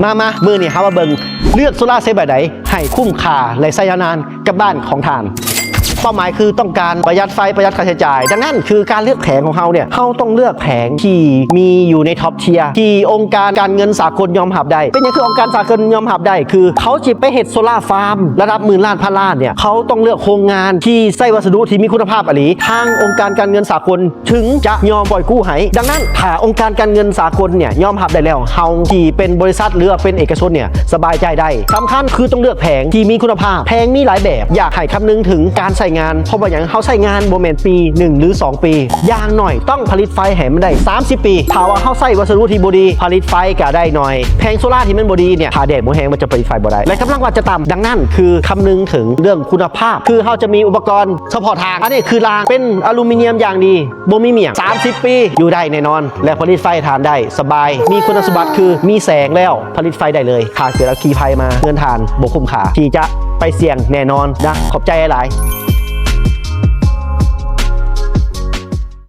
มามือนี่ครับว่าเบิงเลือกโซลาร์เซลล์แบบไหนให้คุ้มค่าและใช้ยาวนานกับบ้านของท่านเป้าหมายคือต้องการประหยัดไฟประหยัดค่าใช้จ่ายดังนั้นคือการเลือกแผงของเราเนี่ยเราต้องเลือกแผงที่มีอยู่ในท็อปเทียร์ที่องค์การการเงินสากลยอมรับได้เป็นอย่างคือองค์การสากลยอมรับได้คือเขาจิไปเฮ็ดโซลาร์ฟาร์มระดับหมื่นล้านพันล้านเนี่ยเขาต้องเลือกโครงงานที่ใช้วัสดุที่มีคุณภาพอหลีทางองค์การการเงินสากลถึงจะยอมปล่อยกู้ให้ดังนั้นถ้าองค์การการเงินสากลเนี่ยยอมรับได้แล้วเฮาที่เป็นบริษัทหรือเป็นเอกชนเนี่ยสบายใจได้สำคัญคือต้องเลือกแผงที่มีคุณภาพแผงมีหลายแบบอยากให้คำนึงถึงการใช้งานเพราะว่าอย่างเขาใช้งานโมเมนต์ปี1หรือ2ปีอย่างหน่อยต้องผลิตไฟให้มันได้30 ปีถ้าว่าเขาใช้วัสดุที่บดีผลิตไฟก็ได้หน่อยแผงโซล่าที่มันบดีเนี่ยถ้าแดดบ่แห้งมันจะผลิตไฟบ่ได้และกำลังวัดจะต่ำดังนั้นคือคำนึงถึงเรื่องคุณภาพคือเขาจะมีอุปกรณ์เฉพาะทางอันนี้คือรางเป็นอลูมิเนียมอย่างดีบ่มีเมี่ยง30 ปีอยู่ได้แน่นอนและผลิตไฟทานได้สบายมีคุณสมบัติคือมีแสงแล้วผลิตไฟได้เลยขาดเกิดอัคคีภัยมาเงินทานบ่คุ้มค่าที่จะไปเสี่ยงแน่นอนนะขอบใจหลาย